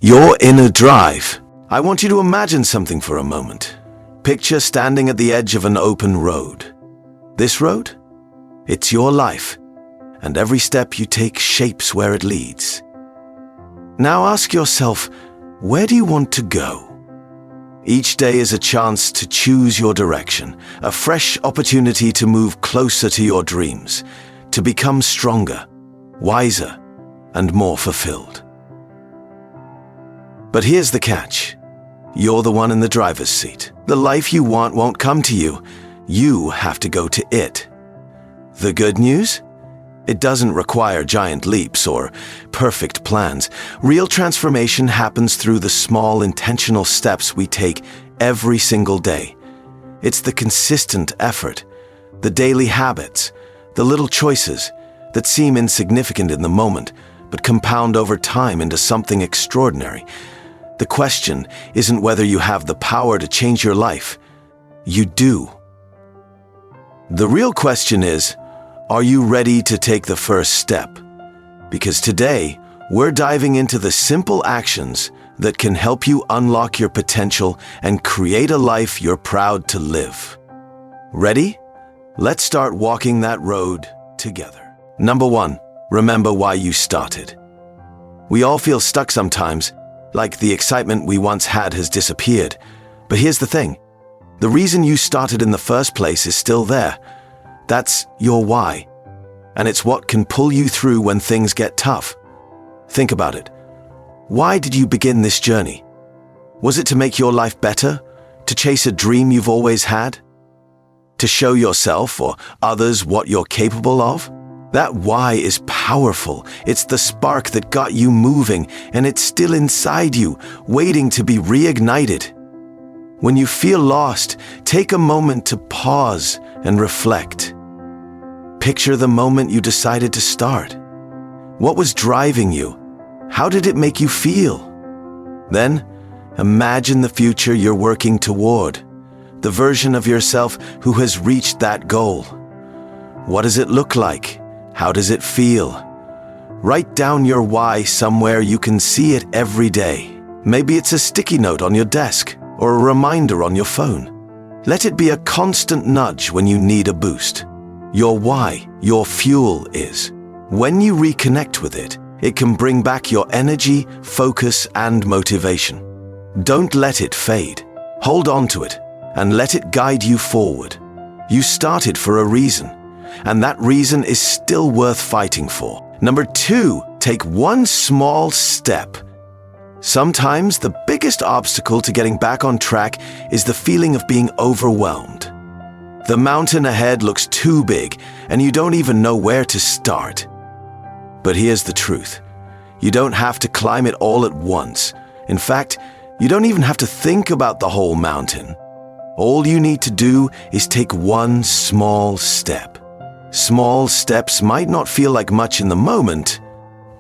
Your inner drive. I want you to imagine something for a moment. Picture standing at the edge of an open road. This road? It's your life, and every step you take shapes where it leads. Now ask yourself, where do you want to go? Each day is a chance to choose your direction, a fresh opportunity to move closer to your dreams, to become stronger, wiser, and more fulfilled. But here's the catch. You're the one in the driver's seat. The life you want won't come to you. You have to go to it. The good news? It doesn't require giant leaps or perfect plans. Real transformation happens through the small, intentional steps we take every single day. It's the consistent effort, the daily habits, the little choices that seem insignificant in the moment, but compound over time into something extraordinary. The question isn't whether you have the power to change your life. You do. The real question is, are you ready to take the first step? Because today, we're diving into the simple actions that can help you unlock your potential and create a life you're proud to live. Ready? Let's start walking that road together. Number 1, remember why you started. We all feel stuck sometimes, like the excitement we once had has disappeared. But here's the thing. The reason you started in the first place is still there. That's your why. And it's what can pull you through when things get tough. Think about it. Why did you begin this journey? Was it to make your life better? To chase a dream you've always had? To show yourself or others what you're capable of? That why is powerful. It's the spark that got you moving, and it's still inside you, waiting to be reignited. When you feel lost, take a moment to pause and reflect. Picture the moment you decided to start. What was driving you? How did it make you feel? Then, imagine the future you're working toward, the version of yourself who has reached that goal. What does it look like? How does it feel? Write down your why somewhere you can see it every day. Maybe it's a sticky note on your desk or a reminder on your phone. Let it be a constant nudge when you need a boost. Your why, your fuel is. When you reconnect with it, it can bring back your energy, focus, and motivation. Don't let it fade. Hold on to it and let it guide you forward. You started for a reason, and that reason is still worth fighting for. Number 2, take one small step. Sometimes the biggest obstacle to getting back on track is the feeling of being overwhelmed. The mountain ahead looks too big, and you don't even know where to start. But here's the truth. You don't have to climb it all at once. In fact, you don't even have to think about the whole mountain. All you need to do is take one small step. Small steps might not feel like much in the moment,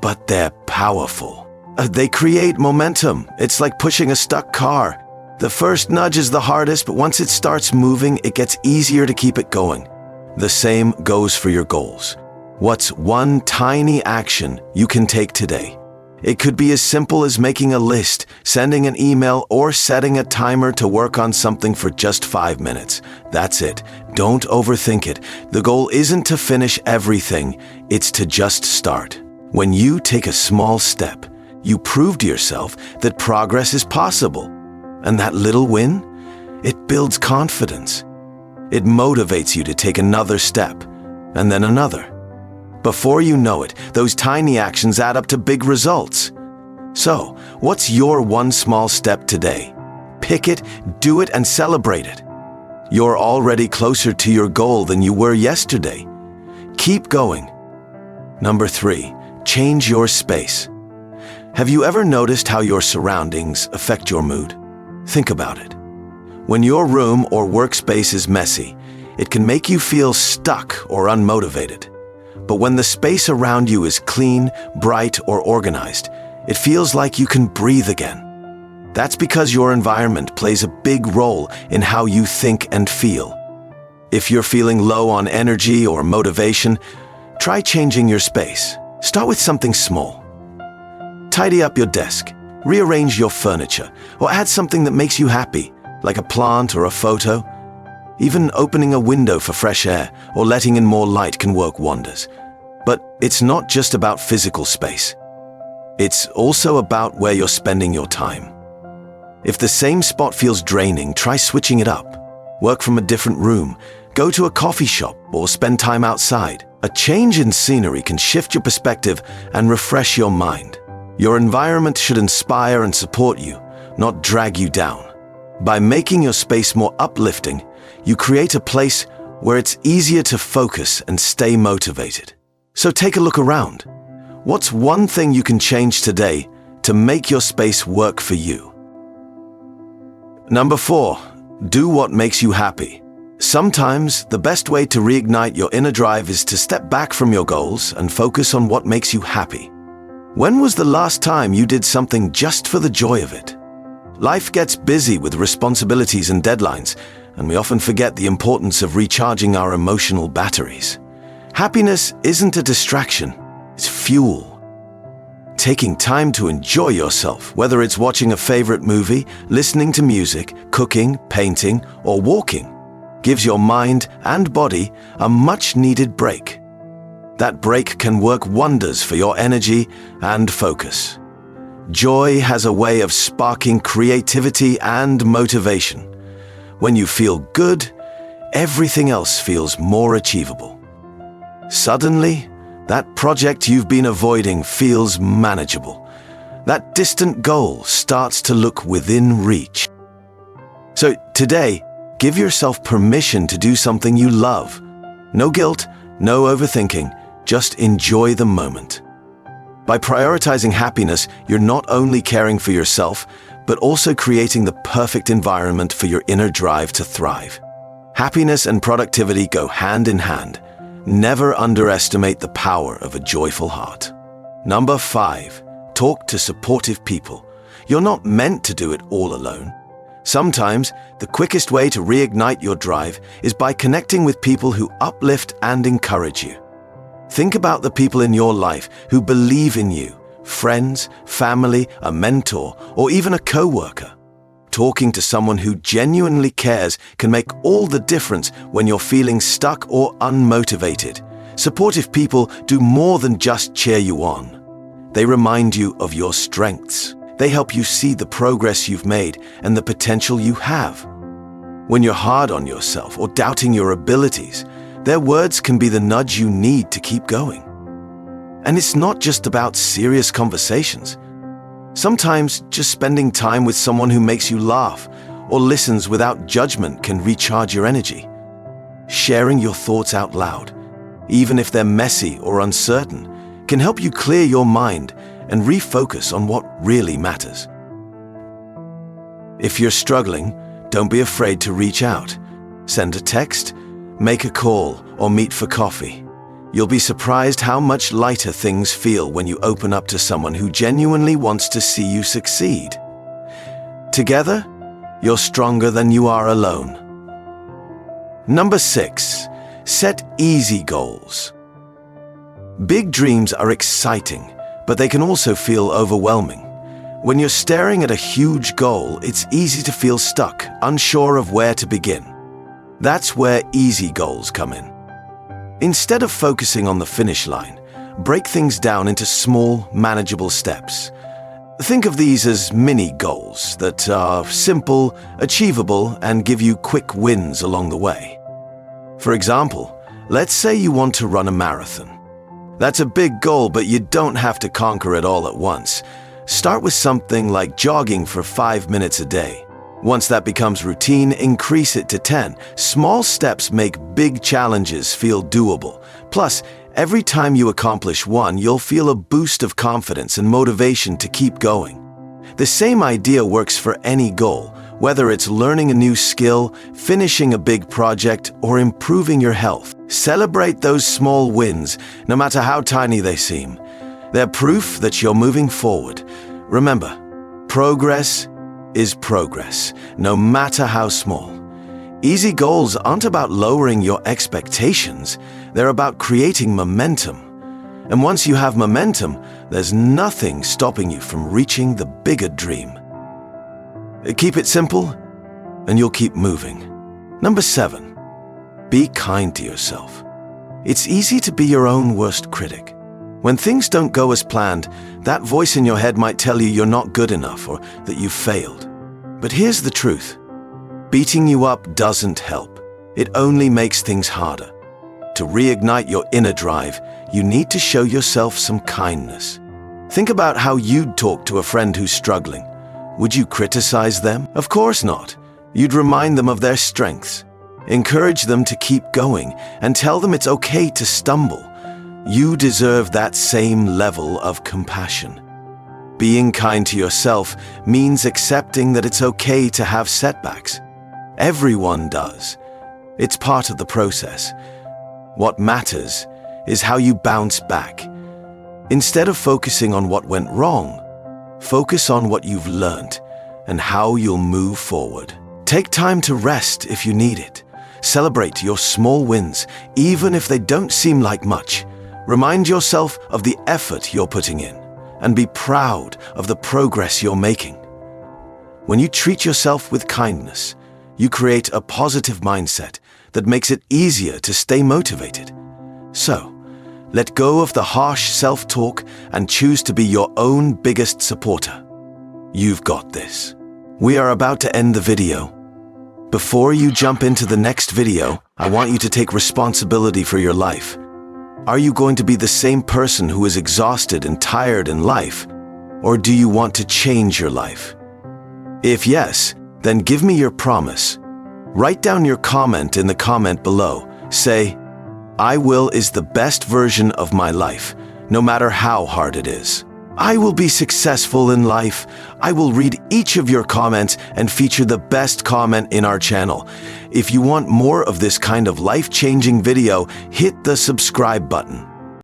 but they're powerful. They create momentum. It's like pushing a stuck car. The first nudge is the hardest, but once it starts moving, it gets easier to keep it going. The same goes for your goals. What's one tiny action you can take today? It could be as simple as making a list, sending an email, or setting a timer to work on something for just 5 minutes. That's it. Don't overthink it. The goal isn't to finish everything, it's to just start. When you take a small step, you prove to yourself that progress is possible. And that little win, it builds confidence. It motivates you to take another step, and then another. Before you know it, those tiny actions add up to big results. So, what's your one small step today? Pick it, do it, and celebrate it. You're already closer to your goal than you were yesterday. Keep going. Number 3, change your space. Have you ever noticed how your surroundings affect your mood? Think about it. When your room or workspace is messy, it can make you feel stuck or unmotivated. But when the space around you is clean, bright, or organized, it feels like you can breathe again. That's because your environment plays a big role in how you think and feel. If you're feeling low on energy or motivation, try changing your space. Start with something small. Tidy up your desk, Rearrange your furniture or add something that makes you happy, like a plant or a photo. Even opening a window for fresh air or letting in more light can work wonders. But it's not just about physical space. It's also about where you're spending your time. If the same spot feels draining, try switching it up. Work from a different room, go to a coffee shop, or spend time outside. A change in scenery can shift your perspective and refresh your mind. Your environment should inspire and support you, not drag you down. By making your space more uplifting, you create a place where it's easier to focus and stay motivated. So take a look around. What's one thing you can change today to make your space work for you? Number 4, do what makes you happy. Sometimes the best way to reignite your inner drive is to step back from your goals and focus on what makes you happy. When was the last time you did something just for the joy of it? Life gets busy with responsibilities and deadlines, and we often forget the importance of recharging our emotional batteries. Happiness isn't a distraction, it's fuel. Taking time to enjoy yourself, whether it's watching a favorite movie, listening to music, cooking, painting, or walking, gives your mind and body a much-needed break. That break can work wonders for your energy and focus. Joy has a way of sparking creativity and motivation. When you feel good, everything else feels more achievable. Suddenly, that project you've been avoiding feels manageable. That distant goal starts to look within reach. So today, give yourself permission to do something you love. No guilt, no overthinking, just enjoy the moment. By prioritizing happiness, you're not only caring for yourself, but also creating the perfect environment for your inner drive to thrive. Happiness and productivity go hand in hand. Never underestimate the power of a joyful heart. Number 5, talk to supportive people. You're not meant to do it all alone. Sometimes, the quickest way to reignite your drive is by connecting with people who uplift and encourage you. Think about the people in your life who believe in you, friends, family, a mentor, or even a coworker. Talking to someone who genuinely cares can make all the difference when you're feeling stuck or unmotivated. Supportive people do more than just cheer you on. They remind you of your strengths. They help you see the progress you've made and the potential you have. When you're hard on yourself or doubting your abilities, their words can be the nudge you need to keep going. And it's not just about serious conversations. Sometimes just spending time with someone who makes you laugh or listens without judgment can recharge your energy. Sharing your thoughts out loud, even if they're messy or uncertain, can help you clear your mind and refocus on what really matters. If you're struggling, don't be afraid to reach out. Send a text, make a call, or meet for coffee. You'll be surprised how much lighter things feel when you open up to someone who genuinely wants to see you succeed. Together, you're stronger than you are alone. Number 6, set easy goals. Big dreams are exciting, but they can also feel overwhelming. When you're staring at a huge goal, it's easy to feel stuck, unsure of where to begin. That's where easy goals come in. Instead of focusing on the finish line, break things down into small, manageable steps. Think of these as mini goals that are simple, achievable, and give you quick wins along the way. For example, let's say you want to run a marathon. That's a big goal, but you don't have to conquer it all at once. Start with something like jogging for 5 minutes a day. Once that becomes routine, increase it to 10. Small steps make big challenges feel doable. Plus, every time you accomplish one, you'll feel a boost of confidence and motivation to keep going. The same idea works for any goal, whether it's learning a new skill, finishing a big project, or improving your health. Celebrate those small wins, no matter how tiny they seem. They're proof that you're moving forward. Remember, progress is progress, no matter how small. Easy goals aren't about lowering your expectations, they're about creating momentum. And once you have momentum, there's nothing stopping you from reaching the bigger dream. Keep it simple, and you'll keep moving. Number 7, be kind to yourself. It's easy to be your own worst critic. When things don't go as planned, that voice in your head might tell you you're not good enough or that you've failed. But here's the truth. Beating you up doesn't help. It only makes things harder. To reignite your inner drive, you need to show yourself some kindness. Think about how you'd talk to a friend who's struggling. Would you criticize them? Of course not. You'd remind them of their strengths. Encourage them to keep going and tell them it's okay to stumble. You deserve that same level of compassion. Being kind to yourself means accepting that it's okay to have setbacks. Everyone does. It's part of the process. What matters is how you bounce back. Instead of focusing on what went wrong, focus on what you've learned and how you'll move forward. Take time to rest if you need it. Celebrate your small wins, even if they don't seem like much. Remind yourself of the effort you're putting in, and be proud of the progress you're making. When you treat yourself with kindness, you create a positive mindset that makes it easier to stay motivated. So, let go of the harsh self-talk and choose to be your own biggest supporter. You've got this. We are about to end the video. Before you jump into the next video, I want you to take responsibility for your life. Are you going to be the same person who is exhausted and tired in life? Or do you want to change your life? If yes, then give me your promise. Write down your comment in the comment below. Say, "I will is the best version of my life, no matter how hard it is. I will be successful in life." I will read each of your comments and feature the best comment in our channel. If you want more of this kind of life-changing video, hit the subscribe button.